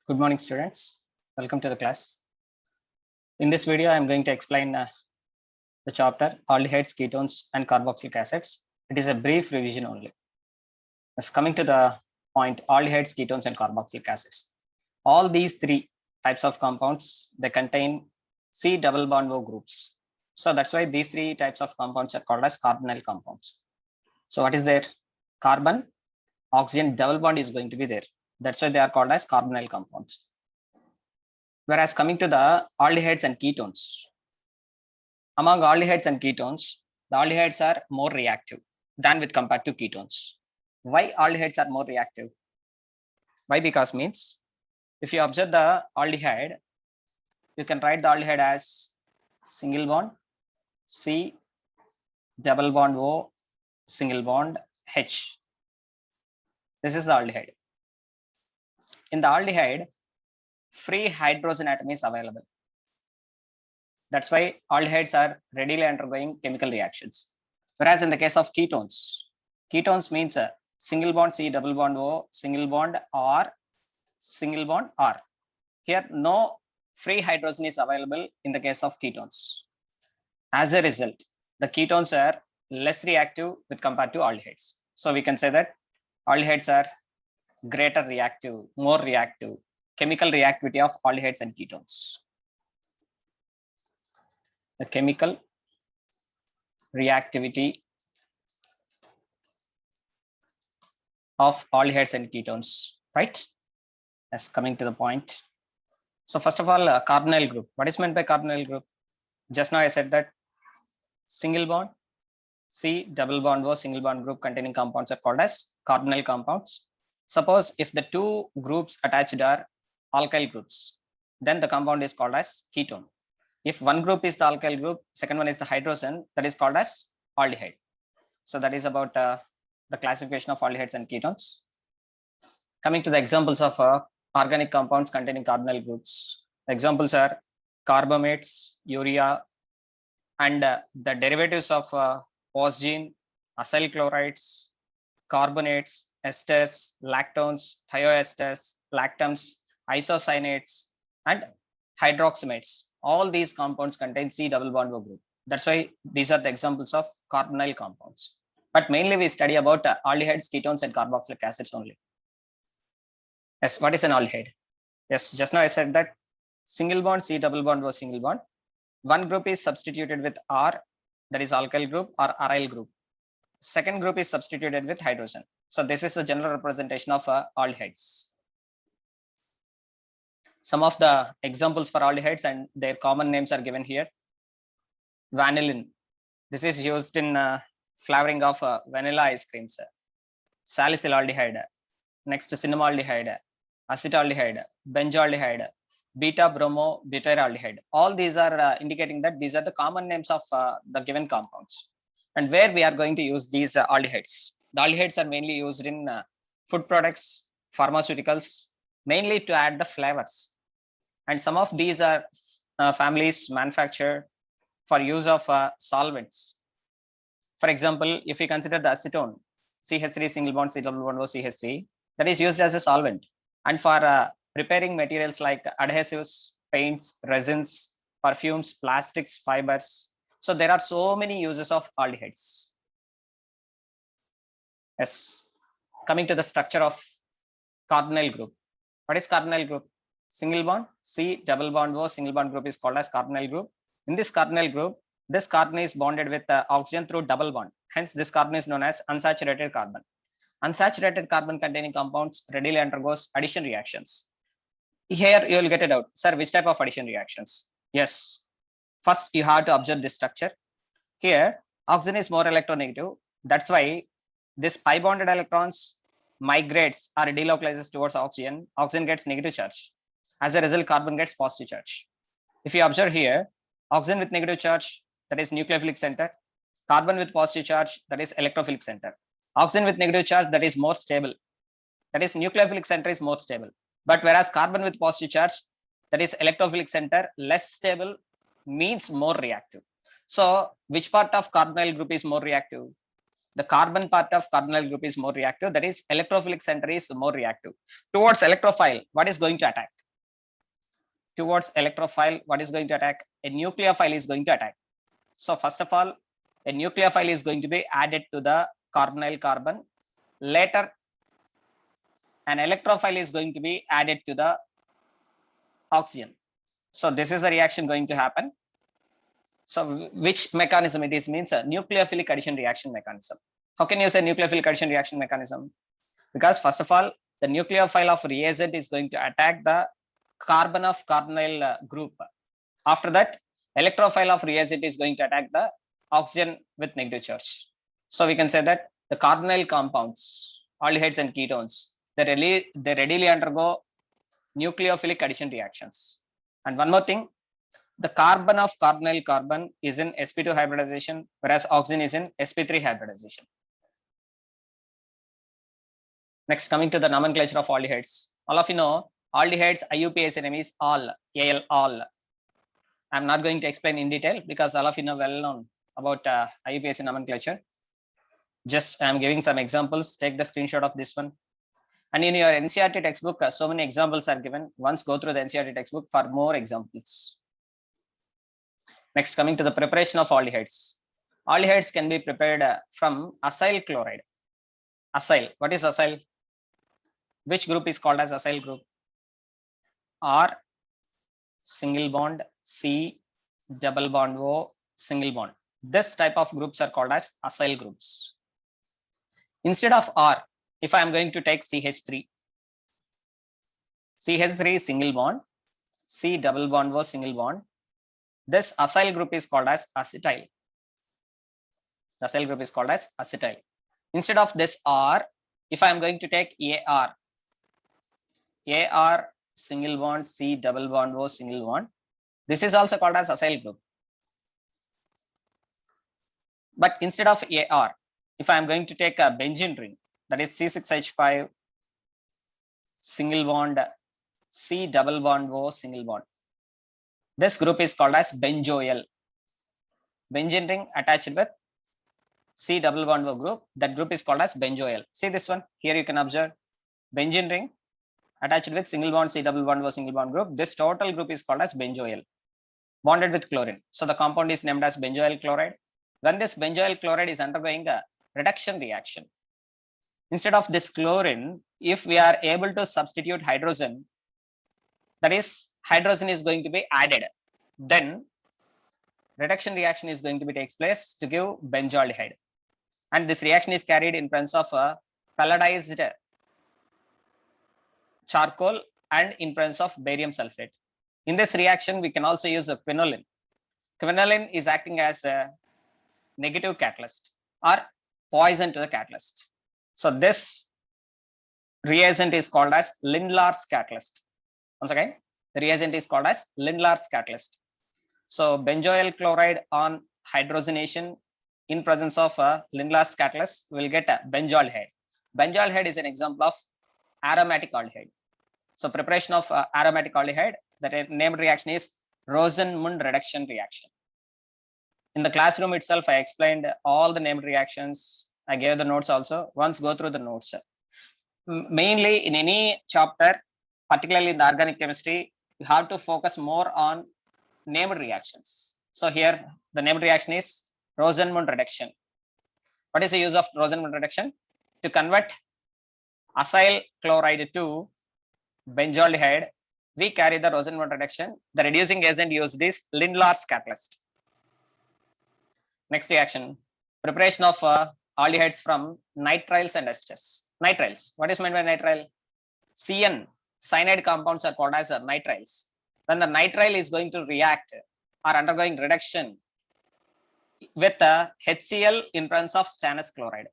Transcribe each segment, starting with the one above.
Good morning, students. Welcome to the class. In this video, I'm going to explain the chapter aldehydes, ketones, and carboxylic acids. It is a brief revision only. As coming to the point, aldehydes, ketones, and carboxylic acids. All these three types of compounds, they contain C double bond O groups. So that's why these three types of compounds are called as carbonyl compounds. So what is there? Carbon, oxygen double bond is going to be there. That's why they are called as carbonyl compounds. Whereas coming to the aldehydes and ketones, among aldehydes and ketones, the aldehydes are more reactive than with compared to ketones. Why aldehydes are more reactive? Why? Because means if you observe the aldehyde, you can write the aldehyde as single bond C, double bond O, single bond H. This is the aldehyde. In the aldehyde, free hydrogen atom is available. That's why aldehydes are readily undergoing chemical reactions. Whereas in the case of ketones means a single bond C, double bond O, single bond R, single bond R. Here, no free hydrogen is available in the case of ketones. As a result, the ketones are less reactive with compared to aldehydes. So we can say that aldehydes are greater reactive, more reactive, chemical reactivity of aldehydes and ketones. The chemical reactivity of aldehydes and ketones, right? That's coming to the point. So first of all, carbonyl group. What is meant by carbonyl group? Just now I said that single bond C, double bond O, single bond group containing compounds are called as carbonyl compounds. Suppose if the two groups attached are alkyl groups, then the compound is called as ketone. If one group is the alkyl group, second one is the hydrogen, that is called as aldehyde. So that is about the classification of aldehydes and ketones. Coming to the examples of organic compounds containing carbonyl groups. The examples are carbamates, urea, and the derivatives of phosgene, acyl chlorides, carbonates, esters, lactones, thioesters, lactams, isocyanates, and hydroxymates. All these compounds contain C double bond O group. That's why these are the examples of carbonyl compounds. But mainly we study about aldehydes, ketones, and carboxylic acids only. Yes, what is an aldehyde? Yes, just now I said that single bond C double bond O single bond. One group is substituted with R, that is alkyl group or aryl group. Second group is substituted with hydrogen. So this is the general representation of aldehydes. Some of the examples for aldehydes and their common names are given here. Vanillin. This is used in flavoring of vanilla ice creams. Salicylaldehyde. Next, cinnamaldehyde, acetaldehyde, benzaldehyde, beta bromo butyraldehyde. All these are indicating that these are the common names of the given compounds. And where we are going to use these aldehydes. The aldehydes are mainly used in food products, pharmaceuticals, mainly to add the flavors. And some of these are families manufactured for use of solvents. For example, if you consider the acetone, CH3 single bond C double bond O CH3, that is used as a solvent. And for preparing materials like adhesives, paints, resins, perfumes, plastics, fibers. So there are so many uses of aldehydes. Yes. Coming to the structure of carbonyl group. What is carbonyl group? Single bond C double bond O single bond group is called as carbonyl group. In this carbonyl group, this carbon is bonded with oxygen through double bond. Hence, this carbon is known as unsaturated carbon. Unsaturated carbon containing compounds readily undergoes addition reactions. Here you will get it out. Sir, which type of addition reactions? Yes. First, you have to observe this structure. Here, oxygen is more electronegative. That's why this pi bonded electrons migrates or delocalizes towards oxygen. Oxygen gets negative charge. As a result, carbon gets positive charge. If you observe here, oxygen with negative charge, that is nucleophilic center. Carbon with positive charge, that is electrophilic center. Oxygen with negative charge, that is more stable. That is nucleophilic center is more stable. But whereas carbon with positive charge, that is electrophilic center, less stable, means more reactive. So which part of carbonyl group is more reactive? The carbon part of carbonyl group is more reactive. That is electrophilic center is more reactive. Towards electrophile, what is going to attack? towards electrophile, what is going to attack? A nucleophile is going to attack. So first of all, a nucleophile is going to be added to the carbonyl carbon. Later, an electrophile is going to be added to the oxygen. So this is the reaction going to happen. So which mechanism it is? Means a nucleophilic addition reaction mechanism. How can you say nucleophilic addition reaction mechanism? Because first of all, the nucleophile of reagent is going to attack the carbon of carbonyl group. After that, electrophile of reagent is going to attack the oxygen with negative charge. So we can say that the carbonyl compounds, aldehydes and ketones, they readily undergo nucleophilic addition reactions. And one more thing, the carbon of carbonyl carbon is in sp2 hybridization, whereas oxygen is in sp3 hybridization. Next, coming to the nomenclature of aldehydes. All of you know aldehydes IUPAC name is all, AL, all. I'm not going to explain in detail because all of you know well known about IUPAC nomenclature. Just I'm giving some examples. Take the screenshot of this one. And in your NCERT textbook, so many examples are given. Once go through the NCERT textbook for more examples. Next, coming to the preparation of aldehydes. Aldehydes can be prepared from acyl chloride. Acyl, what is acyl? Which group is called as acyl group? R, single bond, C, double bond O, single bond. This type of groups are called as acyl groups. Instead of R, if I am going to take CH3, CH3 single bond, C double bond O single bond. This acyl group is called as acetyl. The acyl group is called as acetyl. Instead of this R, if I am going to take AR, AR single bond, C double bond O single bond. This is also called as acyl group. But instead of AR, if I am going to take a benzene ring, that is C6H5 single bond, C double bond O single bond. This group is called as benzoyl. Benzene ring attached with C double bond O group, that group is called as benzoyl. See this one, here you can observe benzene ring attached with single bond C double bond O single bond group. This total group is called as benzoyl, bonded with chlorine. So the compound is named as benzoyl chloride. When this benzoyl chloride is undergoing a reduction reaction, instead of this chlorine, if we are able to substitute hydrogen, that is hydrogen is going to be added, then reduction reaction is going to be takes place to give benzaldehyde. And this reaction is carried in presence of a pelletized charcoal and in presence of barium sulfate. In this reaction, we can also use a quinoline. Quinoline is acting as a negative catalyst or poison to the catalyst. So this reagent is called as Lindlar's catalyst. Once again, the reagent is called as Lindlar's catalyst. So benzoyl chloride on hydrogenation in presence of Lindlar's catalyst will get a benzaldehyde. Benzaldehyde is an example of aromatic aldehyde. So preparation of aromatic aldehyde, the named reaction is Rosenmund reduction reaction. In the classroom itself, I explained all the named reactions. I gave the notes also. Once go through the notes. Mainly in any chapter, particularly in the organic chemistry, you have to focus more on named reactions. So here the named reaction is Rosenmund reduction. What is the use of Rosenmund reduction? To convert acyl chloride to benzaldehyde, we carry the Rosenmund reduction. The reducing agent used is Lindlar's catalyst. Next reaction, preparation of aldehydes from nitriles and esters. Nitriles, what is meant by nitrile? CN, cyanide compounds are called as nitriles. When the nitrile is going to react or undergoing reduction with HCl in presence of stannous chloride.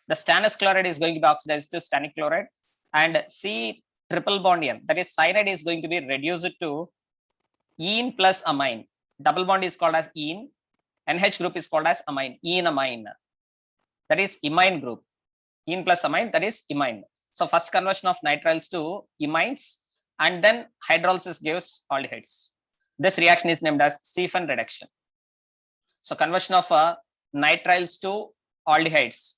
The stannous chloride is going to be oxidized to stannic chloride, and C triple bond N, that is cyanide, is going to be reduced to ene plus amine. Double bond is called as ene. NH group is called as amine, enamine. That is imine group. Ene plus amine, that is imine. So first conversion of nitriles to imines, and then hydrolysis gives aldehydes. This reaction is named as Stephan reduction. So conversion of nitriles to aldehydes.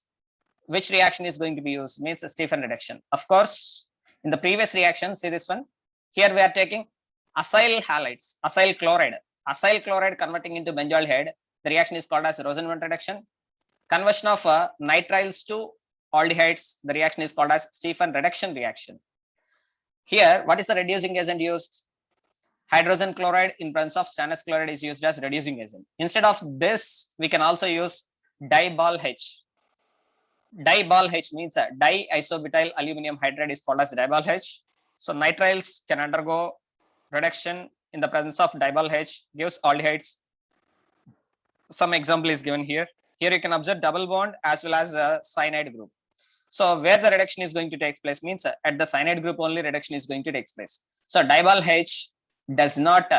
Which reaction is going to be used? Means a Stephan reduction. Of course, in the previous reaction, see this one. Here we are taking Acyl halides, acyl chloride. Acyl chloride converting into benzaldehyde, the reaction is called as Rosenwald reduction. Conversion of nitriles to aldehydes, the reaction is called as Stephan reduction reaction. Here, what is the reducing agent used? Hydrogen chloride in presence of stannous chloride is used as reducing agent. Instead of this, we can also use dibal H. Dibal H means diisobutyl aluminum hydride is called as dibal H. So nitriles can undergo reduction in the presence of dibal H, gives aldehydes. Some example is given here. Here you can observe double bond as well as a cyanide group. So where the reduction is going to take place means at the cyanide group only reduction is going to take place. So dibal H does not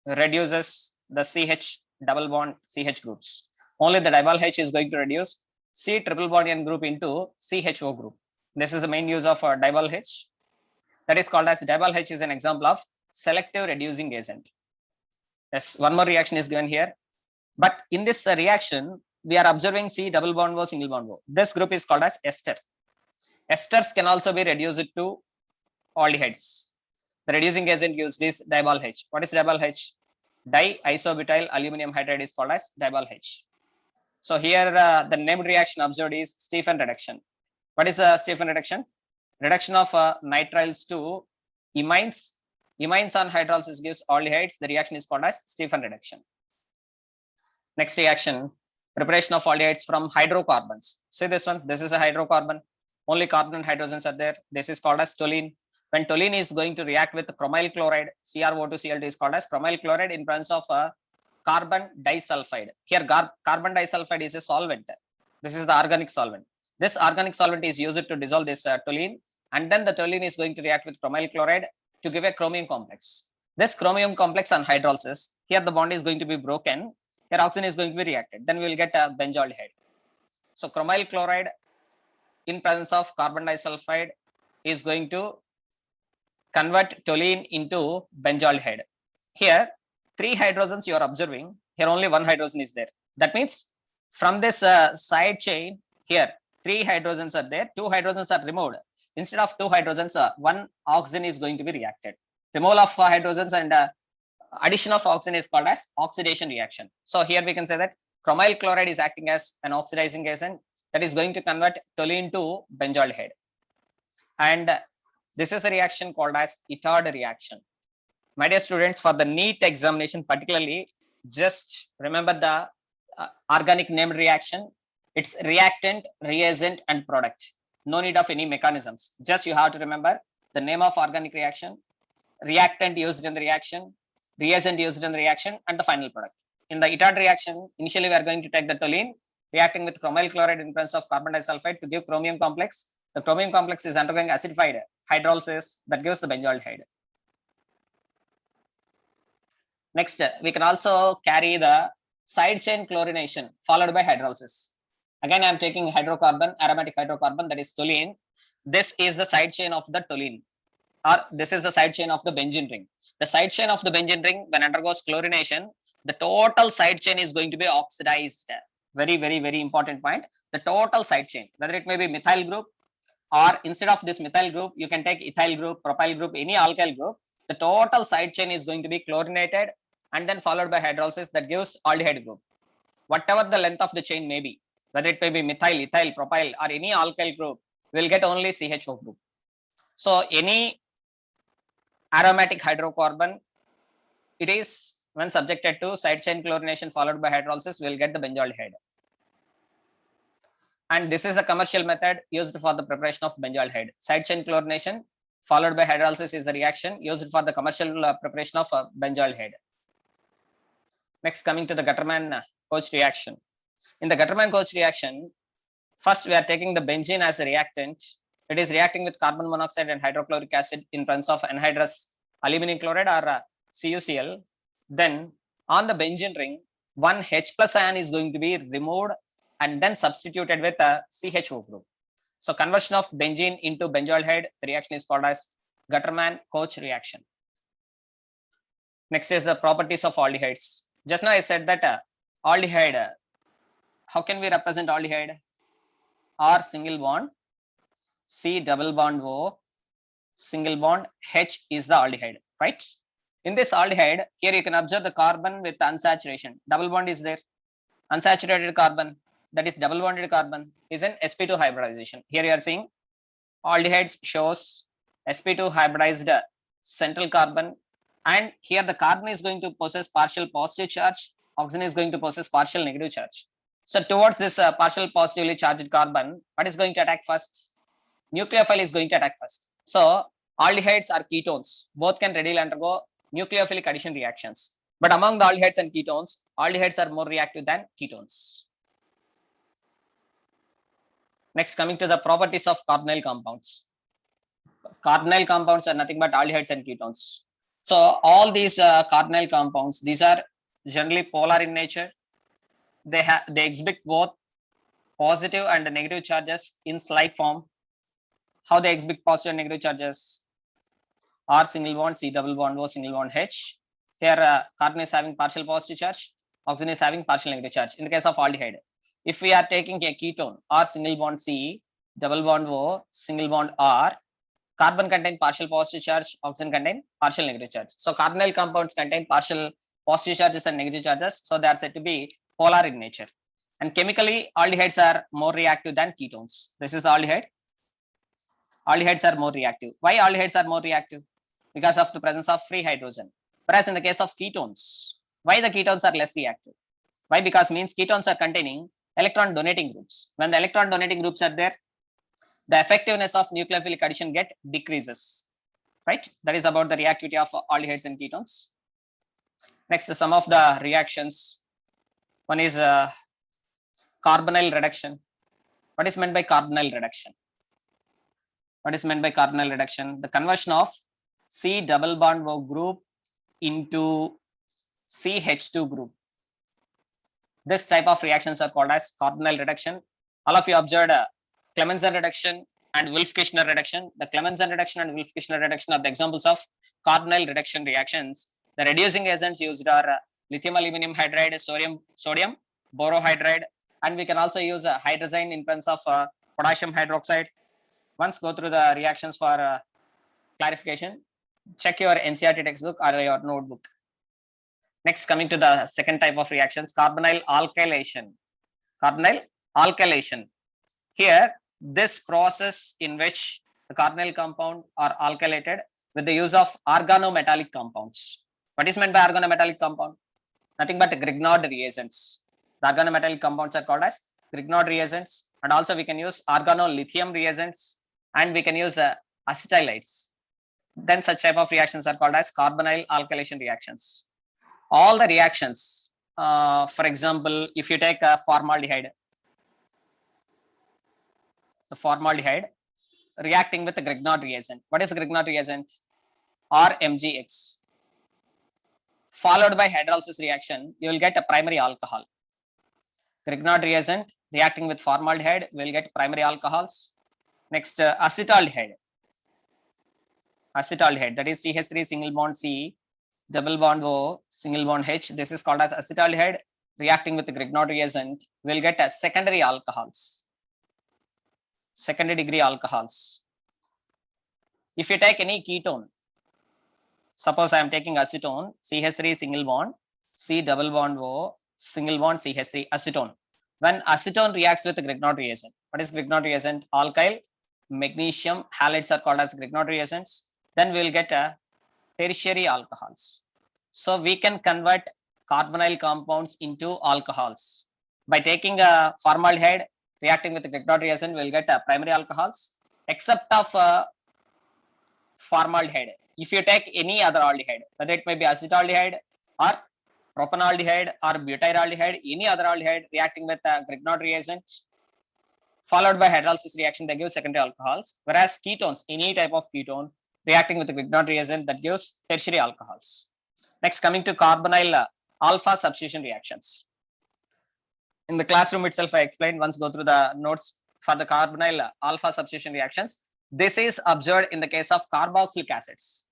reduces the CH double bond CH groups. Only the dibal H is going to reduce C triple bond N group into CHO group. This is the main use of dibal H. That is called as dibal H is an example of selective reducing agent. Yes, one more reaction is given here. But in this reaction, we are observing C double bond O single bond O. This group is called as ester. Esters can also be reduced to aldehydes. The reducing agent used is dibal H. What is dibal H? Diisobutyl aluminum hydride is called as dibal H. So here the named reaction observed is Stephan reduction. What is the Stephan reduction? Reduction of nitriles to imines. Imines on hydrolysis gives aldehydes. The reaction is called as Stephan reduction. Next reaction, preparation of aldehydes from hydrocarbons. See this one, this is a hydrocarbon. Only carbon and hydrogens are there. This is called as toluene. When toluene is going to react with chromyl chloride, CrO2Cl2 is called as chromyl chloride in presence of carbon disulfide. Here carbon disulfide is a solvent. This is the organic solvent. This organic solvent is used to dissolve this toluene, and then the toluene is going to react with chromyl chloride to give a chromium complex. This chromium complex on hydrolysis, here the bond is going to be broken. Here oxygen is going to be reacted. Then we will get a benzaldehyde. So chromyl chloride in presence of carbon disulfide is going to convert toluene into benzaldehyde. Here 3 hydrogens you are observing. Here only 1 hydrogen is there. That means from this side chain here 3 hydrogens are there. 2 hydrogens are removed. Instead of 2 hydrogens, 1 oxygen is going to be reacted. Removal of hydrogens and addition of oxygen is called as oxidation reaction. So here we can say that chromyl chloride is acting as an oxidizing agent that is going to convert toluene to benzaldehyde. And this is a reaction called as Itard reaction. My dear students, for the NEET examination particularly, just remember the organic named reaction. It's reactant, reagent, and product. No need of any mechanisms. Just you have to remember the name of organic reaction, reactant used in the reaction, reagent used in the reaction, and the final product. In the Itard reaction, initially we are going to take the toluene reacting with chromyl chloride in presence of carbon disulfide to give chromium complex. The chromium complex is undergoing acidified hydrolysis that gives the benzaldehyde. Next, we can also carry the side chain chlorination followed by hydrolysis. Again, I am taking hydrocarbon, aromatic hydrocarbon, that is toluene. This is the side chain of the toluene, or this is the side chain of the benzene ring. The side chain of the benzene ring, when undergoes chlorination, the total side chain is going to be oxidized. Very, very, very important point. The total side chain, whether it may be methyl group, or instead of this methyl group, you can take ethyl group, propyl group, any alkyl group. The total side chain is going to be chlorinated and then followed by hydrolysis that gives aldehyde group. Whatever the length of the chain may be, whether it may be methyl, ethyl, propyl, or any alkyl group, will get only CHO group. So any aromatic hydrocarbon, it is when subjected to side chain chlorination followed by hydrolysis, we will get the benzaldehyde. And this is the commercial method used for the preparation of benzaldehyde. Side chain chlorination followed by hydrolysis is the reaction used for the commercial preparation of benzaldehyde. Next, coming to the Gutterman-Koch reaction. In the Gutterman-Koch reaction, first we are taking the benzene as a reactant. It is reacting with carbon monoxide and hydrochloric acid in presence of anhydrous aluminum chloride or CuCl. Then on the benzene ring, one H plus ion is going to be removed and then substituted with a CHO group. So conversion of benzene into benzaldehyde, the reaction is called as Gutterman-Koch reaction. Next is the properties of aldehydes. Just now I said that aldehyde, how can we represent aldehyde? R single bond, C double bond O, single bond, H is the aldehyde, right? In this aldehyde, here you can observe the carbon with unsaturation. Double bond is there. Unsaturated carbon, that is double bonded carbon, is an sp2 hybridization. Here you are seeing aldehydes shows sp2 hybridized central carbon, and here the carbon is going to possess partial positive charge, oxygen is going to possess partial negative charge. So towards this partial positively charged carbon, what is going to attack first? Nucleophile is going to attack first. So aldehydes are ketones, both can readily undergo nucleophilic addition reactions. But among the aldehydes and ketones, aldehydes are more reactive than ketones. Next, coming to the properties of carbonyl compounds. Carbonyl compounds are nothing but aldehydes and ketones. So all these carbonyl compounds, these are generally polar in nature. They exhibit both positive and negative charges in slight form. How they exhibit positive and negative charges? R single bond, C double bond, O single bond, H. Here carbon is having partial positive charge, oxygen is having partial negative charge. In the case of aldehyde, if we are taking a ketone, R single bond C, double bond O, single bond R, carbon contain partial positive charge, oxygen contain partial negative charge. So carbonyl compounds contain partial positive charges and negative charges. So they are said to be polar in nature. And chemically, aldehydes are more reactive than ketones. This is the aldehyde. Aldehydes are more reactive. Why aldehydes are more reactive? Because of the presence of free hydrogen. Whereas in the case of ketones, why the ketones are less reactive? Why? Because means ketones are containing electron donating groups. When the electron donating groups are there, the effectiveness of nucleophilic addition decreases, right? That is about the reactivity of aldehydes and ketones. Next, some of the reactions. One is carbonyl reduction. What is meant by carbonyl reduction? What is meant by carbonyl reduction? The conversion of C double bond O group into CH2 group. This type of reactions are called as carbonyl reduction. All of you observed Clemmensen reduction and Wolff-Kishner reduction. The Clemmensen reduction and Wolff-Kishner reduction are the examples of carbonyl reduction reactions. The reducing agents used are lithium aluminum hydride, sodium borohydride, and we can also use hydrazine in presence of potassium hydroxide. Once go through the reactions for clarification, check your NCERT textbook or your notebook. Next, coming to the second type of reactions, carbonyl alkylation. Carbonyl alkylation. Here, this process in which the carbonyl compound are alkylated with the use of organometallic compounds. What is meant by organometallic compound? Nothing but Grignard reagents. The organometallic compounds are called as Grignard reagents, and also we can use organolithium reagents, and we can use acetylides. Then such type of reactions are called as carbonyl alkylation reactions. All the reactions, for example, if you take a formaldehyde, the formaldehyde reacting with the Grignard reagent. What is the Grignard reagent? RMgX. Followed by hydrolysis reaction, you will get a primary alcohol. Grignard reagent reacting with formaldehyde will get primary alcohols. Next, acetaldehyde. Acetaldehyde, that is CH3 single bond C, double bond O, single bond H. This is called as acetaldehyde reacting with the Grignard reagent will get a secondary alcohols. Secondary degree alcohols. If you take any ketone, suppose I am taking acetone, CH3 single bond, C double bond O, single bond CH3, acetone. When acetone reacts with the Grignard reagent, what is Grignard reagent? Alkyl, magnesium halides are called as Grignard reagents. Then we will get a tertiary alcohols. So we can convert carbonyl compounds into alcohols. By taking a formaldehyde reacting with the Grignard reagent, we will get primary alcohols, except of formaldehyde. If you take any other aldehyde, whether it may be acetaldehyde or propanaldehyde or butyraldehyde, any other aldehyde reacting with a Grignard reagent, followed by hydrolysis reaction, they give secondary alcohols. Whereas ketones, any type of ketone reacting with the Grignard reagent, that gives tertiary alcohols. Next, coming to carbonyl alpha substitution reactions. In the classroom itself, I explained. Once go through the notes for the carbonyl alpha substitution reactions. This is observed in the case of carboxylic acids.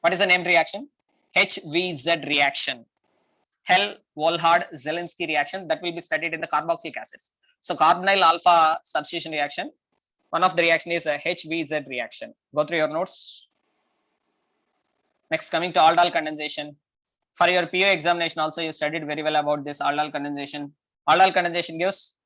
What is the named reaction? HVZ reaction. Hell-Volhard-Zelinsky reaction that will be studied in the carboxylic acids. So carbonyl alpha substitution reaction, one of the reaction is a HVZ reaction. Go through your notes. Next, coming to aldol condensation. For your PO examination also, you studied very well about this aldol condensation. Aldol condensation gives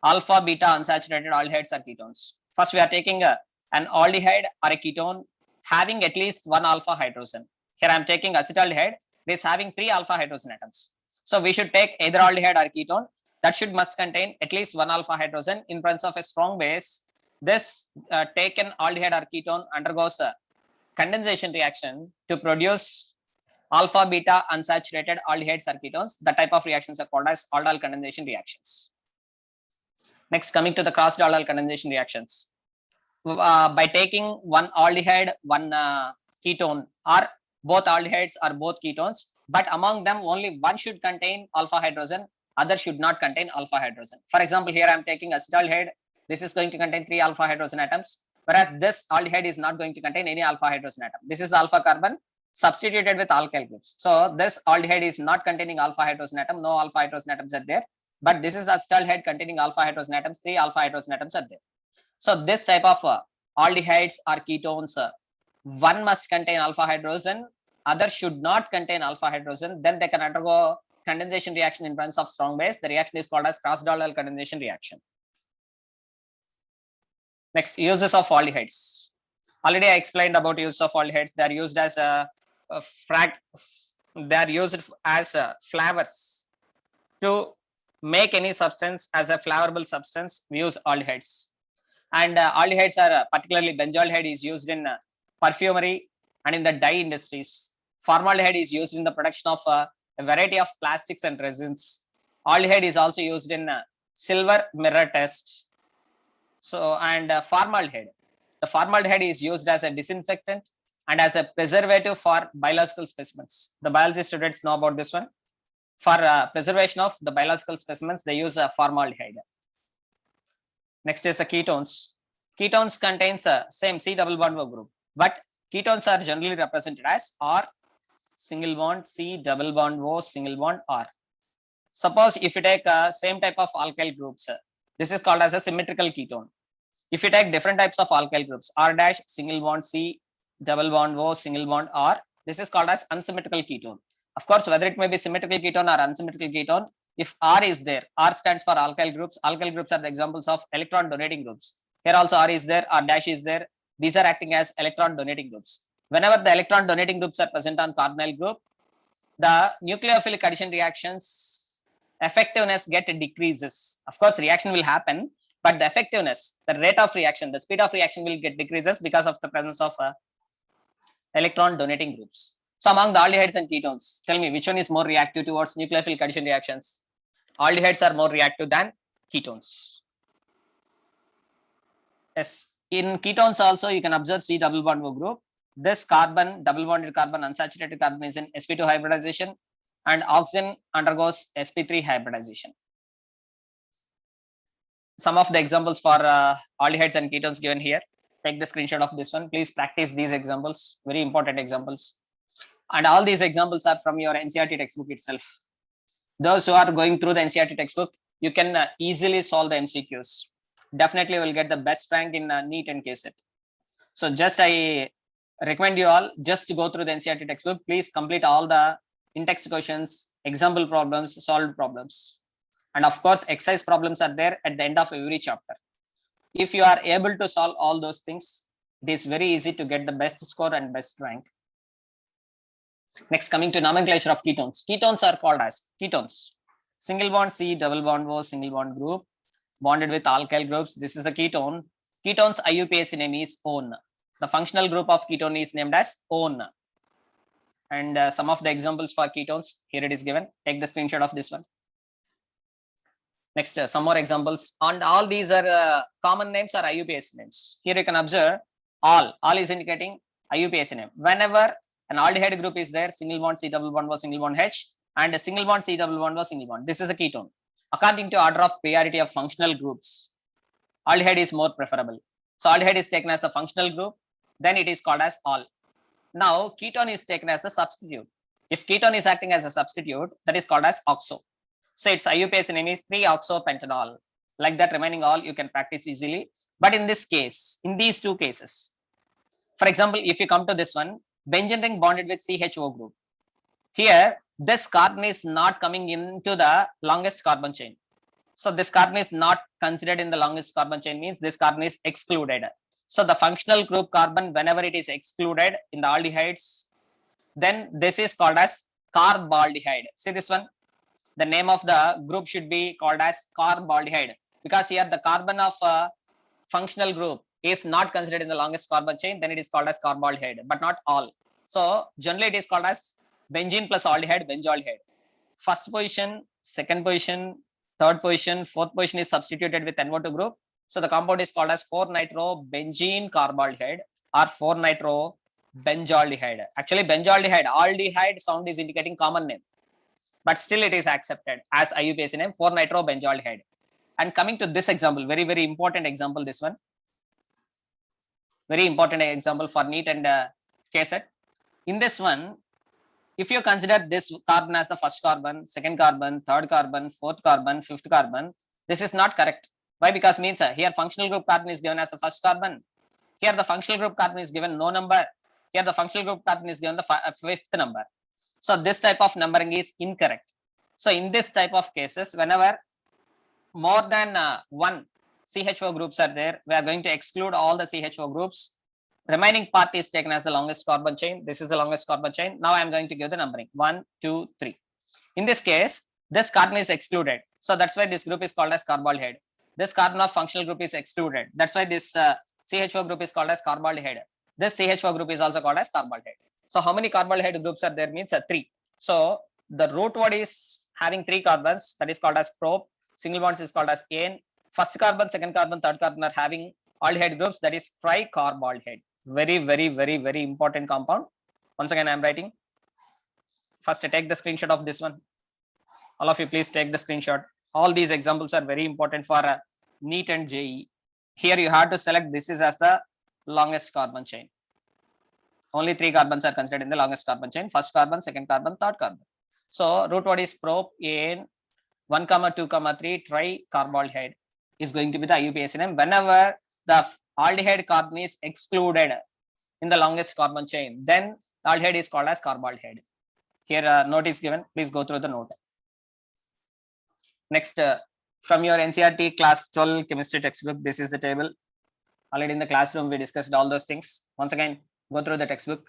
alpha, beta unsaturated aldehydes or ketones. First, we are taking an aldehyde or a ketone having at least one alpha hydrogen. Here I am taking acetaldehyde. This having 3 alpha hydrogen atoms. So we should take either aldehyde or ketone that must contain at least one alpha hydrogen in presence of a strong base. This taken aldehyde or ketone undergoes a condensation reaction to produce alpha, beta unsaturated aldehydes or ketones. The type of reactions are called as aldol condensation reactions. Next, coming to the crossed aldol condensation reactions. By taking one aldehyde, one ketone, or both aldehydes or both ketones, but among them only one should contain alpha hydrogen, other should not contain alpha hydrogen. For example, here I am taking acetaldehyde. This is going to contain 3 alpha hydrogen atoms, whereas this aldehyde is not going to contain any alpha hydrogen atom. This is alpha carbon substituted with alkyl groups. So this aldehyde is not containing alpha hydrogen atom, no alpha hydrogen atoms are there, but this is acetaldehyde containing alpha hydrogen atoms, 3 alpha hydrogen atoms are there. So this type of aldehydes or ketones, one must contain alpha hydrogen, other should not contain alpha hydrogen, then they can undergo condensation reaction in presence of strong base. The reaction is called as crossed aldol condensation reaction. Next, uses of aldehydes. Already I explained about use of aldehydes. They are used as flavors. To make any substance as a flavorable substance, we use aldehydes. And aldehydes are particularly benzaldehyde is used in perfumery and in the dye industries. Formaldehyde is used in the production of a variety of plastics and resins. Aldehyde is also used in silver mirror test. So, and formaldehyde. The formaldehyde is used as a disinfectant and as a preservative for biological specimens. The biology students know about this one. For preservation of the biological specimens, they use formaldehyde. Next is the ketones. Ketones contains same C double bond O group, but ketones are generally represented as R single bond C double bond O single bond R. Suppose if you take same type of alkyl groups, this is called as a symmetrical ketone. If you take different types of alkyl groups, R dash single bond C double bond O single bond R, this is called as unsymmetrical ketone. Of course, whether it may be symmetrical ketone or unsymmetrical ketone, if R is there, R stands for alkyl groups. Alkyl groups are the examples of electron donating groups. Here also R is there, R dash is there. These are acting as electron donating groups. Whenever the electron donating groups are present on carbonyl group, the nucleophilic addition reactions effectiveness get decreases. Of course, reaction will happen, but the effectiveness, the rate of reaction, the speed of reaction will get decreases because of the presence of electron donating groups. So among the aldehydes and ketones, tell me which one is more reactive towards nucleophilic addition reactions? Aldehydes are more reactive than ketones. Yes, in ketones also you can observe C double bond O group. This carbon, double bonded carbon, unsaturated carbon is in sp2 hybridization, and oxygen undergoes sp3 hybridization. Some of the examples for aldehydes and ketones given here. Take the screenshot of this one. Please practice these examples, very important examples. And all these examples are from your NCERT textbook itself. Those who are going through the NCERT textbook, you can easily solve the MCQs. Definitely will get the best rank in NEET and KCET. So just I recommend you all just to go through the NCERT textbook. Please complete all the in-text questions, example problems, solved problems. And of course, exercise problems are there at the end of every chapter. If you are able to solve all those things, it is very easy to get the best score and best rank. Next, coming to nomenclature of ketones. Ketones are called as ketones. Single bond C, double bond O, single bond group, bonded with alkyl groups. This is a ketone. Ketones IUPAC name is ON. The functional group of ketone is named as ON. And some of the examples for ketones, here it is given. Take the screenshot of this one. Next, some more examples. And all these are common names or IUPAC names. Here you can observe all is indicating IUPAC name. Whenever an aldehyde group is there, single bond C double bond O single bond H, and a single bond C double bond O single bond. This is a ketone. According to order of priority of functional groups, aldehyde is more preferable. So aldehyde is taken as a functional group, then it is called as all. Now ketone is taken as a substitute. If ketone is acting as a substitute, that is called as oxo. So its IUPAC name is 3-oxopentanol. Like that, remaining all you can practice easily. But in this case, in these two cases, for example, if you come to this one, benzene ring bonded with CHO group. Here, this carbon is not coming into the longest carbon chain. So this carbon is not considered in the longest carbon chain, means this carbon is excluded. So the functional group carbon, whenever it is excluded in the aldehydes, then this is called as carbaldehyde. See this one, the name of the group should be called as carbaldehyde, because here the carbon of functional group is not considered in the longest carbon chain, then it is called as carbaldehyde, but not all. So generally it is called as benzene plus aldehyde, benzaldehyde. First position, second position, third position, fourth position is substituted with NO2 group. So the compound is called as 4-nitrobenzene carbaldehyde or 4-nitrobenzaldehyde. Actually, benzaldehyde, aldehyde sound is indicating common name, but still it is accepted as IUPAC name, 4-nitrobenzaldehyde. And coming to this example, very, very important example, this one. Very important example for NEET and KSET. In this one, if you consider this carbon as the first carbon, second carbon, third carbon, fourth carbon, fifth carbon, this is not correct. Why? Because means here functional group carbon is given as the first carbon. Here the functional group carbon is given no number. Here the functional group carbon is given the fifth number. So this type of numbering is incorrect. So in this type of cases, whenever more than one CHO groups are there, we are going to exclude all the CHO groups. Remaining part is taken as the longest carbon chain. This is the longest carbon chain. Now I am going to give the numbering 1, 2, 3. In this case, this carbon is excluded. So that's why this group is called as carbaldehyde. This carbon of functional group is excluded. That's why this CHO group is called as carbaldehyde. This CHO group is also called as carbaldehyde. So how many carbaldehyde groups are there? Means 3. So the root word is having 3 carbons, that is called as prop. Single bonds is called as ane. First carbon, second carbon, third carbon are having aldehyde groups, that is tricarbaldehyde. Very, very, very, very important compound. Once again, I am writing. First, I take the screenshot of this one. All of you, please take the screenshot. All these examples are very important for NEET and JEE. Here you have to select this is as the longest carbon chain. Only 3 carbons are considered in the longest carbon chain. First carbon, second carbon, third carbon. So root word is prop, ane, 1, 2, 3, tricarbaldehyde is going to be the IUPAC name. Whenever the aldehyde carbon is excluded in the longest carbon chain, then the aldehyde is called as carbaldehyde. Here note is given. Please go through the note. Next, from your NCERT class 12 chemistry textbook, this is the table. Already in the classroom, we discussed all those things. Once again, go through the textbook.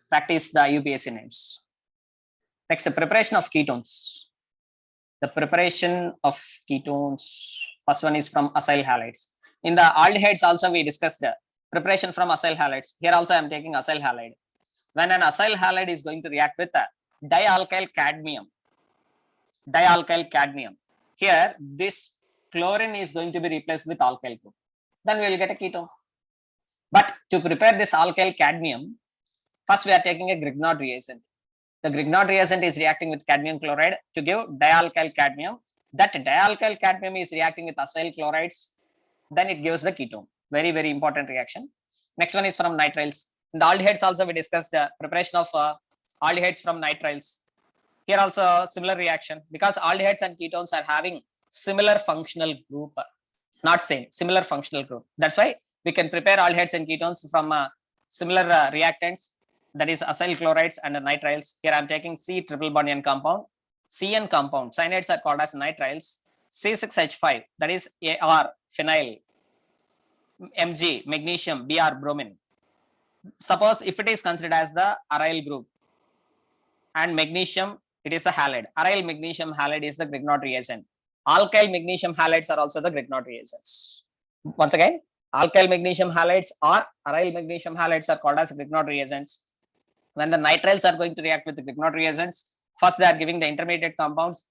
Practice the IUPAC names. Next, the preparation of ketones. The preparation of ketones. First one is from acyl halides. In the aldehydes also we discussed preparation from acyl halides. Here also I am taking acyl halide. When an acyl halide is going to react with dialkyl cadmium. Here this chlorine is going to be replaced with alkyl group. Then we will get a ketone. But to prepare this alkyl cadmium, first we are taking a Grignard reagent. The Grignard reagent is reacting with cadmium chloride to give dialkyl cadmium. That dialkyl cadmium is reacting with acyl chlorides. Then it gives the ketone. Very, very important reaction. Next one is from nitriles. In the aldehydes also we discussed the preparation of aldehydes from nitriles. Here also similar reaction, because aldehydes and ketones are having similar functional group, not same, similar functional group. That's why we can prepare aldehydes and ketones from similar reactants, that is acyl chlorides and nitriles. Here I am taking C triple bond N compound, CN compound. Cyanides are called as nitriles. C6H5, that is AR phenyl, Mg magnesium, Br bromine. Suppose if it is considered as the aryl group and magnesium, it is the halide. Aryl magnesium halide is the Grignard reagent. Alkyl magnesium halides are also the Grignard reagents. Once again, alkyl magnesium halides or aryl magnesium halides are called as Grignard reagents. When the nitriles are going to react with the Grignard reagents, first they are giving the intermediate compounds.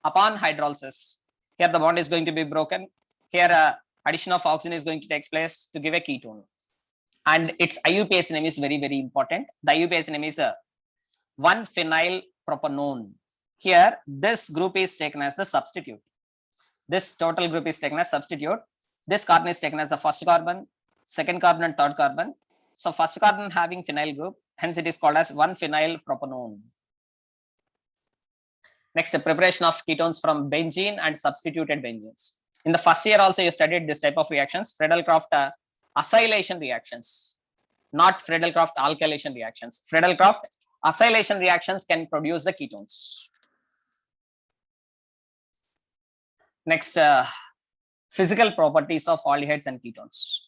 Upon hydrolysis, here the bond is going to be broken. Here addition of oxygen is going to take place to give a ketone. And its IUPAC name is very, very important. The IUPAC name is 1-phenylpropanone. Here, this group is taken as the substitute. This total group is taken as substitute. This carbon is taken as the first carbon, second carbon, and third carbon. So first carbon having phenyl group, hence it is called as 1-phenylpropanone. Next, the preparation of ketones from benzene and substituted benzenes. In the first year also you studied this type of reactions, Friedel-Crafts acylation reactions. not Friedel-Crafts alkylation reactions. Friedel-Crafts acylation reactions can produce the ketones. Next, physical properties of aldehydes and ketones.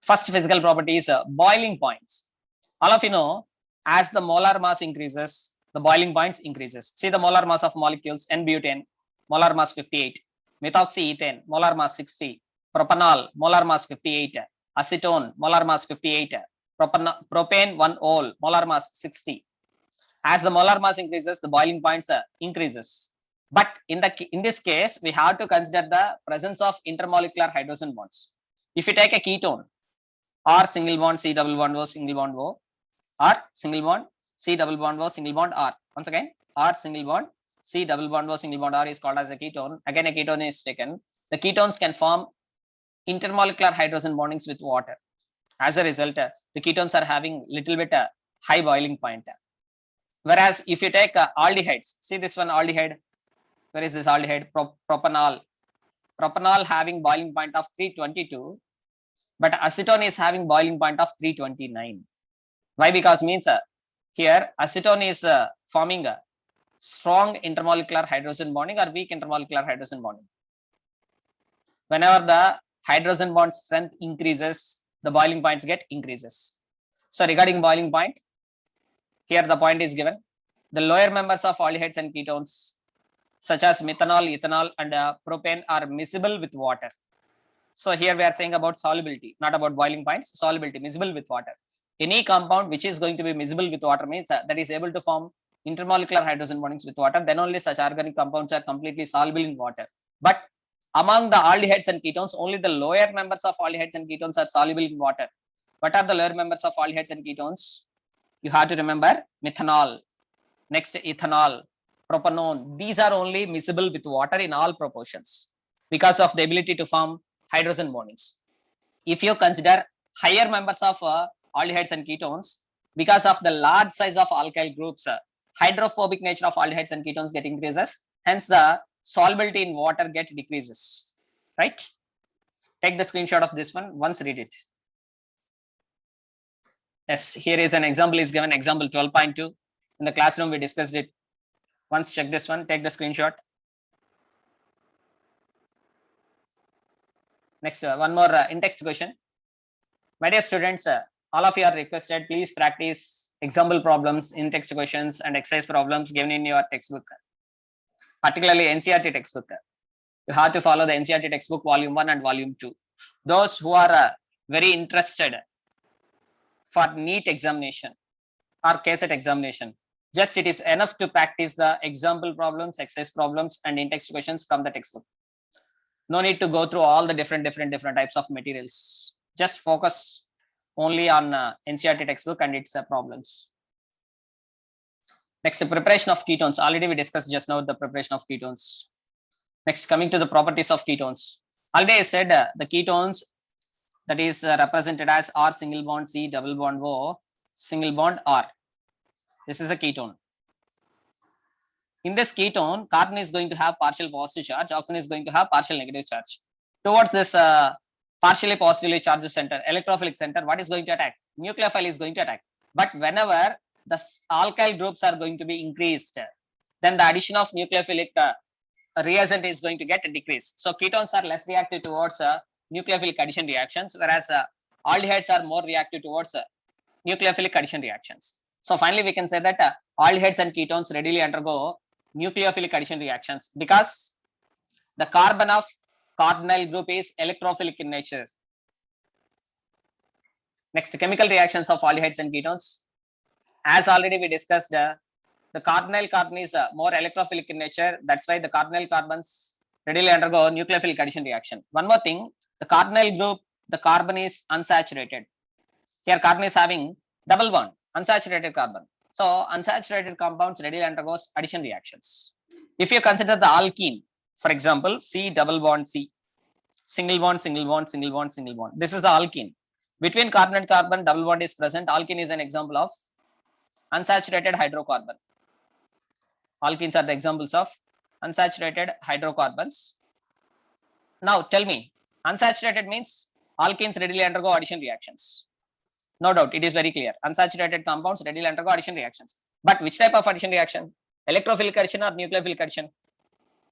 First physical property is boiling points. All of you know, as the molar mass increases, the boiling points increases. See the molar mass of molecules: N-butane, molar mass 58, methoxyethane, molar mass 60, propanol, molar mass 58, acetone, molar mass 58, propane 1-ol, molar mass 60. As the molar mass increases, the boiling points increases. But in this case, we have to consider the presence of intermolecular hydrogen bonds. If you take a ketone, R single bond C double bond O single bond O, R single bond C double bond O single bond R. Once again, R single bond C double bond O single bond R is called as a ketone. Again, a ketone is taken. The ketones can form intermolecular hydrogen bondings with water. As a result, the ketones are having little bit high boiling point. Whereas if you take aldehydes, see this one aldehyde. Where is this aldehyde? Propanol. Propanol having boiling point of 322. But acetone is having boiling point of 329. Why? Because means here acetone is forming a strong intermolecular hydrogen bonding or weak intermolecular hydrogen bonding. Whenever the hydrogen bond strength increases, the boiling points get increases. So regarding boiling point, here the point is given. The lower members of aldehydes and ketones such as methanol, ethanol and propane are miscible with water. So here we are saying about solubility, not about boiling points. Solubility, miscible with water. Any compound which is going to be miscible with water means that is able to form intermolecular hydrogen bondings with water. Then only such organic compounds are completely soluble in water. But among the aldehydes and ketones, only the lower members of aldehydes and ketones are soluble in water. What are the lower members of aldehydes and ketones? You have to remember methanol, next ethanol, propanone. These are only miscible with water in all proportions because of the ability to form hydrogen bondings. If you consider higher members of aldehydes and ketones, because of the large size of alkyl groups, hydrophobic nature of aldehydes and ketones get increases. Hence, the solubility in water get decreases. Right? Take the screenshot of this one. Once read it. Yes, here is an example is given. Example 12.2. In the classroom, we discussed it. Once check this one. Take the screenshot. Next, one more in-text question. My dear students, all of you are requested, please practice example problems, in-text questions and exercise problems given in your textbook, particularly NCERT textbook. You have to follow the NCERT textbook volume 1 and volume 2. Those who are very interested for NEET examination or KCET examination, just it is enough to practice the example problems, exercise problems and in-text questions from the textbook. No need to go through all the different types of materials. Just focus only on NCERT textbook and its problems. Next, the preparation of ketones. Already we discussed just now the preparation of ketones. Next, coming to the properties of ketones. Already I said the ketones that is represented as R single bond C double bond O single bond R. This is a ketone. In this ketone, carbon is going to have partial positive charge, oxygen is going to have partial negative charge. Towards this partially positively charged center, electrophilic center, what is going to attack? Nucleophile is going to attack. But whenever the alkyl groups are going to be increased, then the addition of nucleophilic reagent is going to get decreased. So ketones are less reactive towards nucleophilic addition reactions, whereas aldehydes are more reactive towards nucleophilic addition reactions. So finally, we can say that aldehydes and ketones readily undergo nucleophilic addition reactions because the carbon of carbonyl group is electrophilic in nature. Next, chemical reactions of aldehydes and ketones. As already we discussed, the carbonyl carbon is more electrophilic in nature. That's why the carbonyl carbons readily undergo nucleophilic addition reaction. One more thing, the carbonyl group, the carbon is unsaturated. Here carbon is having double bond, unsaturated carbon. So unsaturated compounds readily undergoes addition reactions. If you consider the alkene, for example, C double bond C, single bond, single bond, single bond, single bond. This is the alkene. Between carbon and carbon, double bond is present. Alkene is an example of unsaturated hydrocarbon. Alkenes are the examples of unsaturated hydrocarbons. Now tell me, unsaturated means alkenes readily undergo addition reactions. No doubt, it is very clear. Unsaturated compounds readily undergo addition reactions. But which type of addition reaction? Electrophilic addition or nucleophilic addition?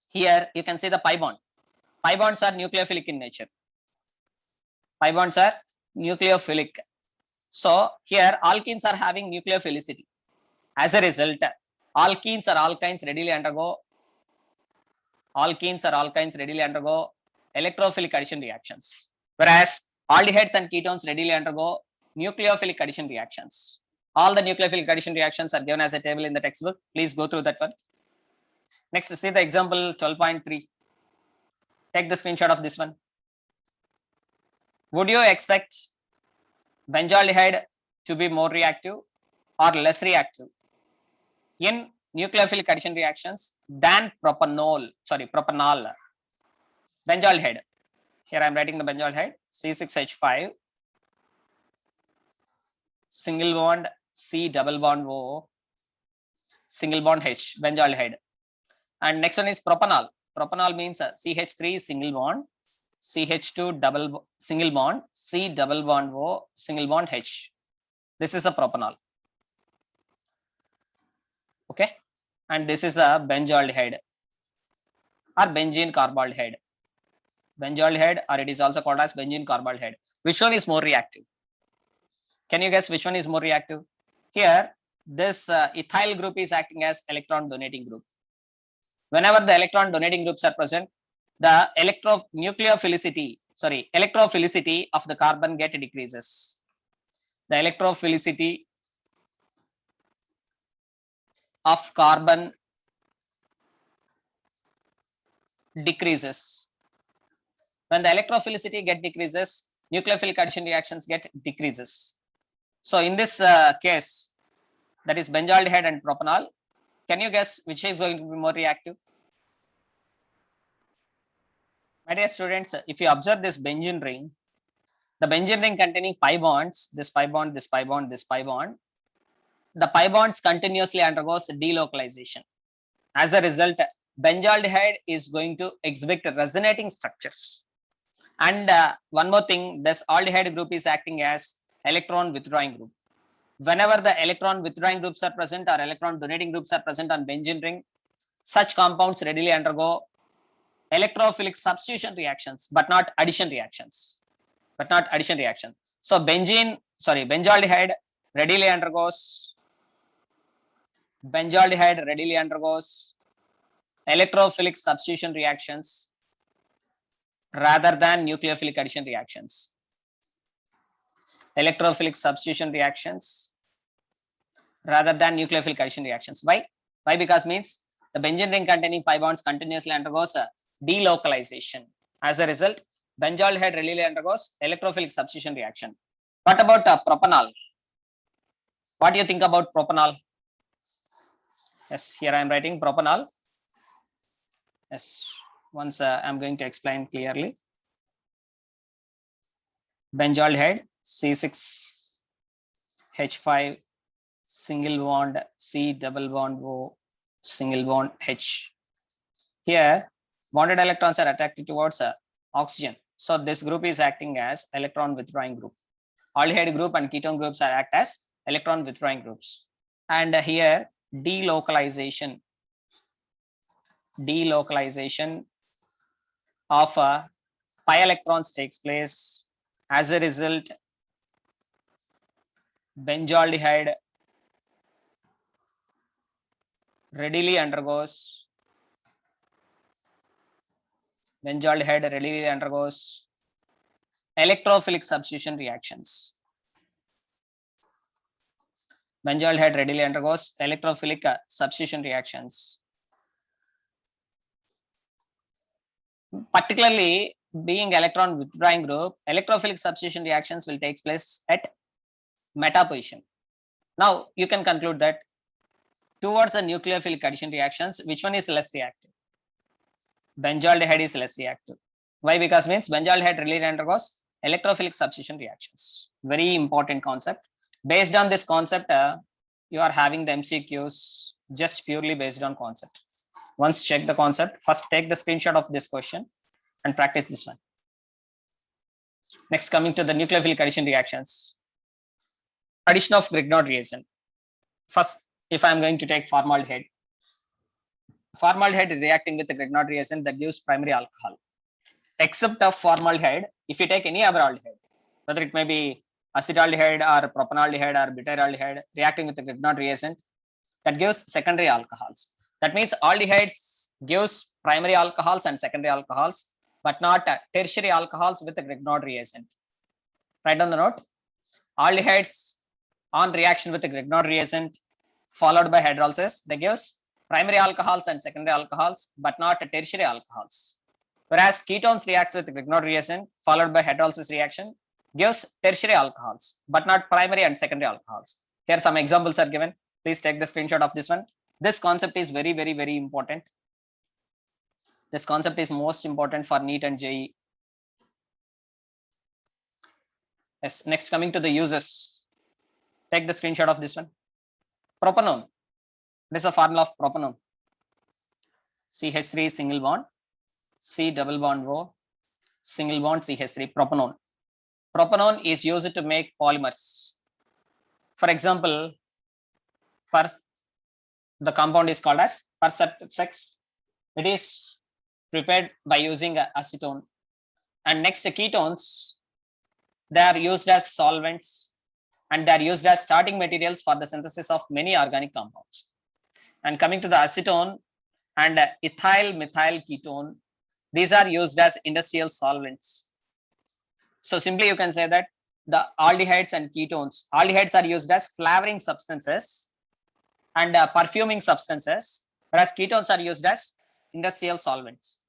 Here you can see the pi bond. Pi bonds are nucleophilic in nature. Pi bonds are nucleophilic. So here alkenes are having nucleophilicity. As a result, alkenes or alkynes readily undergo electrophilic addition reactions, whereas aldehydes and ketones readily undergo nucleophilic addition reactions. All the nucleophilic addition reactions are given as a table in the textbook. Please go through that one. Next, see the example 12.3. Take the screenshot of this one. Would you expect benzaldehyde to be more reactive or less reactive in nucleophilic addition reactions than propanol? Benzaldehyde. Here I am writing the benzaldehyde, C6H5, single bond C double bond O, single bond H, benzaldehyde. And next one is propanol. Propanol means CH3 single bond, CH2 double single bond, C double bond O, single bond H. This is the propanol. Okay, and this is a benzaldehyde or benzene carbaldehyde. Benzaldehyde, or it is also called as benzene carbaldehyde. Which one is more reactive? Can you guess which one is more reactive? Here, this ethyl group is acting as electron donating group. Whenever the electron donating groups are present, the electrophilicity of the carbon decreases. The electrophilicity of carbon decreases. When the electrophilicity decreases, nucleophilic addition reactions decreases. So in this case, that is benzaldehyde and propanol, can you guess which is going to be more reactive? My dear students, if you observe this benzene ring, the benzene ring containing pi bonds, this pi bond, this pi bond, this pi bond, the pi bonds continuously undergoes delocalization. As a result, benzaldehyde is going to exhibit resonating structures. And one more thing, this aldehyde group is acting as electron withdrawing group. Whenever the electron withdrawing groups are present or electron donating groups are present on benzene ring, such compounds readily undergo electrophilic substitution reactions, but not addition reactions. So benzaldehyde readily undergoes electrophilic substitution reactions rather than nucleophilic addition reactions. Electrophilic substitution reactions rather than nucleophilic addition reactions. Why? Because means the benzene ring containing pi bonds continuously undergoes a delocalization. As a result, benzaldehyde readily undergoes electrophilic substitution reaction. What about propanol? What do you think about propanol? Yes, here I am writing propanol. Yes, once I am going to explain clearly. Benzaldehyde C6H5 single bond C double bond O single bond H. Here bonded electrons are attracted towards oxygen. So this group is acting as electron withdrawing group. Aldehyde group and ketone groups are act as electron withdrawing groups. And here delocalization of pi electrons takes place. As a result, benzaldehyde readily undergoes electrophilic substitution reactions. Benzaldehyde readily undergoes electrophilic substitution reactions. Particularly being electron withdrawing group, electrophilic substitution reactions will take place at meta position. Now you can conclude that towards the nucleophilic addition reactions, which one is less reactive? Benzaldehyde is less reactive. Why? Because means benzaldehyde readily undergoes electrophilic substitution reactions. Very important concept. Based on this concept, you are having the MCQs just purely based on concept. Once check the concept, first take the screenshot of this question and practice this one. Next, coming to the nucleophilic addition reactions. Addition of Grignard reagent. First, if I am going to take formaldehyde is reacting with the Grignard reagent that gives primary alcohol. Except of formaldehyde, if you take any other aldehyde, whether it may be acetaldehyde or propanaldehyde or butyraldehyde reacting with the Grignard reagent, that gives secondary alcohols. That means aldehydes gives primary alcohols and secondary alcohols, but not tertiary alcohols with the Grignard reagent. Write down the note. Aldehydes on reaction with the Grignard reagent followed by hydrolysis, they gives primary alcohols and secondary alcohols, but not tertiary alcohols. Whereas ketones reacts with the Grignard reagent followed by hydrolysis reaction gives tertiary alcohols, but not primary and secondary alcohols. Here some examples are given. Please take the screenshot of this one. This concept is very, very, very important. This concept is most important for NEET and JEE. Yes, next coming to the uses. Take the screenshot of this one. Propanone. This is a formula of propanone. CH3 single bond, C double bond O, single bond CH3, propanone. Propanone is used to make polymers. For example, first the compound is called as Percepsex. It is prepared by using acetone. And next, the ketones, they are used as solvents and they are used as starting materials for the synthesis of many organic compounds. And coming to the acetone and ethyl methyl ketone, these are used as industrial solvents. So simply you can say that the aldehydes and ketones, aldehydes are used as flavoring substances and perfuming substances, whereas ketones are used as industrial solvents.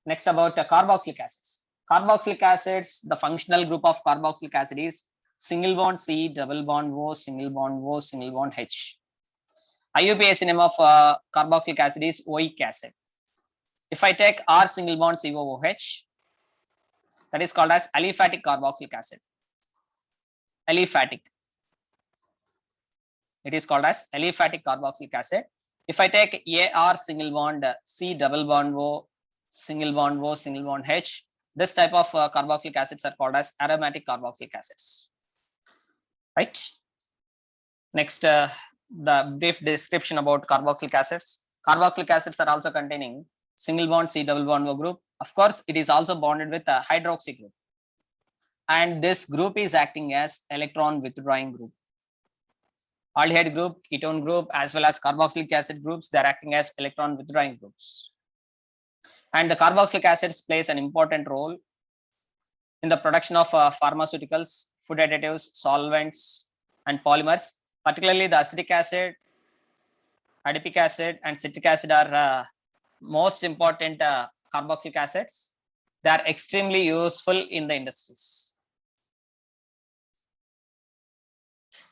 Next about carboxylic acids. Carboxylic acids, the functional group of carboxylic acid is single bond C, double bond O, single bond O, single bond H. IUPAC name of carboxylic acid is oic acid. If I take R single bond COOH, that is called as aliphatic carboxylic acid. Aliphatic. It is called as aliphatic carboxylic acid. If I take AR single bond C double bond O, single bond O, single bond H, this type of carboxylic acids are called as aromatic carboxylic acids. Right. Next, the brief description about carboxylic acids. Carboxylic acids are also containing single bond C double bond O group. Of course, it is also bonded with a hydroxy group. And this group is acting as electron withdrawing group. Aldehyde group, ketone group, as well as carboxylic acid groups, they are acting as electron withdrawing groups. And the carboxylic acids plays an important role in the production of pharmaceuticals, food additives, solvents, and polymers. Particularly the acetic acid, adipic acid, and citric acid are most important carboxylic acids. They are extremely useful in the industries.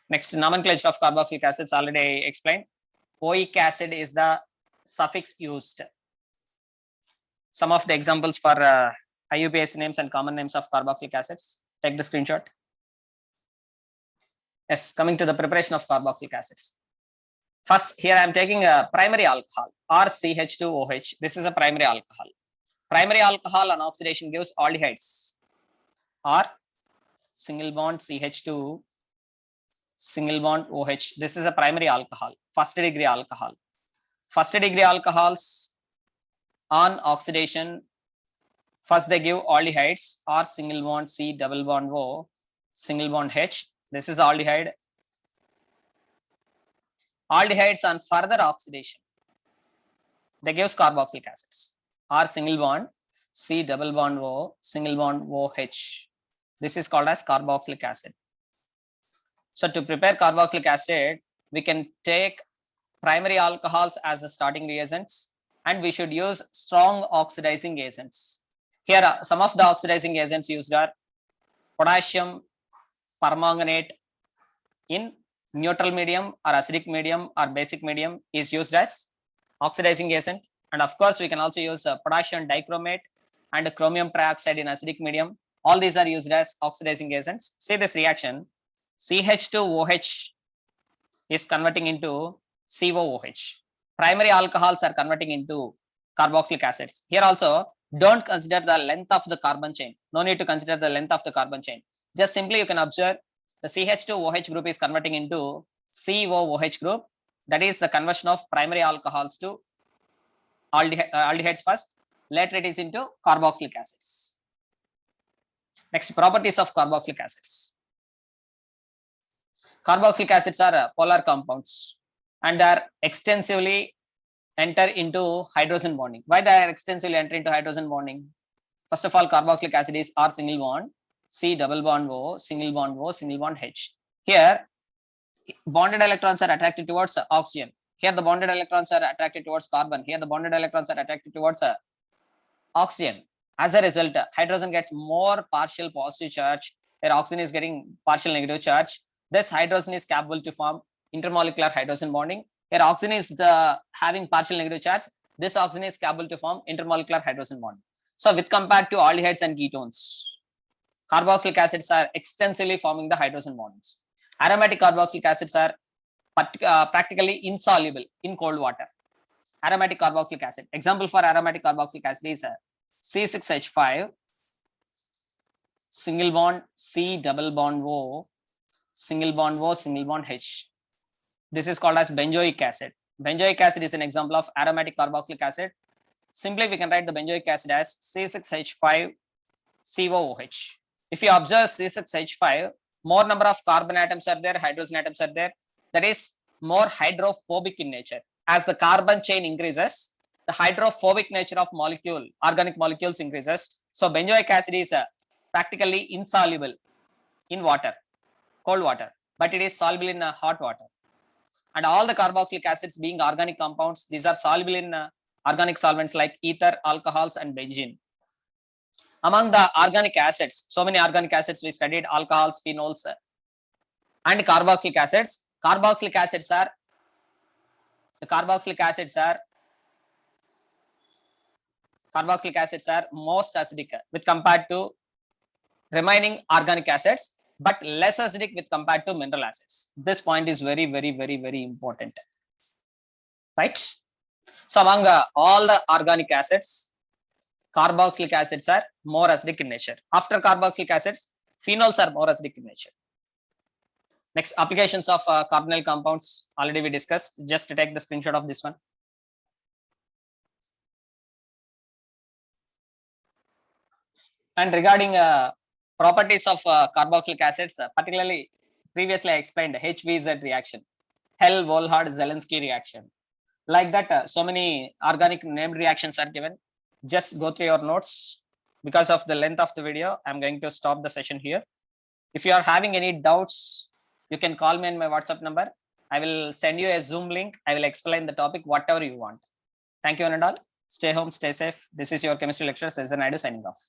Next, nomenclature of carboxylic acids already explained. Oic acid is the suffix used. Some of the examples for IUPAC names and common names of carboxylic acids. Take the screenshot. Yes, coming to the preparation of carboxylic acids. First, here I am taking a primary alcohol, RCH2OH. This is a primary alcohol. Primary alcohol on oxidation gives aldehydes, or single bond CH2, single bond OH. This is a primary alcohol, first degree alcohol. First degree alcohols on oxidation, first they give aldehydes, or single bond C, double bond O, single bond H. This is aldehyde. Aldehydes on further oxidation, they give carboxylic acids, or single bond C, double bond O, single bond OH. This is called as carboxylic acid. So to prepare carboxylic acid, we can take primary alcohols as the starting reagents, and we should use strong oxidizing agents. Here some of the oxidizing agents used are potassium permanganate in neutral medium or acidic medium or basic medium is used as oxidizing agent. And of course, we can also use potassium dichromate and chromium trioxide in acidic medium. All these are used as oxidizing agents. See this reaction, CH2OH is converting into COOH. Primary alcohols are converting into carboxylic acids. Here also, don't consider the length of the carbon chain. No need to consider the length of the carbon chain. Just simply you can observe the CH2OH group is converting into COOH group. That is the conversion of primary alcohols to aldehydes first. Later it is into carboxylic acids. Next, properties of carboxylic acids. Carboxylic acids are polar compounds and are extensively enter into hydrogen bonding. Why they are extensively enter into hydrogen bonding? First of all, carboxylic acid is R single bond, C double bond O, single bond O, single bond H. Here, bonded electrons are attracted towards oxygen. Here, the bonded electrons are attracted towards carbon. Here, the bonded electrons are attracted towards oxygen. As a result, hydrogen gets more partial positive charge, where oxygen is getting partial negative charge. This hydrogen is capable to form intermolecular hydrogen bonding. Here, oxygen is having partial negative charge. This oxygen is capable to form intermolecular hydrogen bonding. So, with compared to aldehydes and ketones, carboxylic acids are extensively forming the hydrogen bonds. Aromatic carboxylic acids are practically insoluble in cold water. Aromatic carboxylic acid. Example for aromatic carboxylic acid is C6H5, single bond C double bond O, single bond O, single bond H. This is called as benzoic acid. Benzoic acid is an example of aromatic carboxylic acid. Simply, we can write the benzoic acid as C6H5 COOH. If you observe C6H5, more number of carbon atoms are there, hydrogen atoms are there. That is more hydrophobic in nature. As the carbon chain increases, the hydrophobic nature of organic molecules increases. So benzoic acid is practically insoluble in water, cold water, but it is soluble in hot water. And all the carboxylic acids being organic compounds, these are soluble in organic solvents like ether, alcohols, and benzene. Among the organic acids, so many organic acids we studied: alcohols, phenols, and carboxylic acids. Carboxylic acids are most acidic with compared to remaining organic acids, but less acidic with compared to mineral acids. This point is very, very, very, very important, right? So among all the organic acids, carboxylic acids are more acidic in nature. After carboxylic acids, phenols are more acidic in nature. Next, applications of carbonyl compounds already we discussed. Just to take the screenshot of this one. And regarding properties of carboxylic acids, particularly previously I explained HVZ reaction, Hell-Volhard-Zelensky reaction. Like that, so many organic named reactions are given. Just go through your notes. Because of the length of the video, I'm going to stop the session here. If you are having any doubts, you can call me on my WhatsApp number. I will send you a Zoom link. I will explain the topic, whatever you want. Thank you, one and all. Stay home, stay safe. This is your chemistry lecturer, Cesar Naidu, signing off.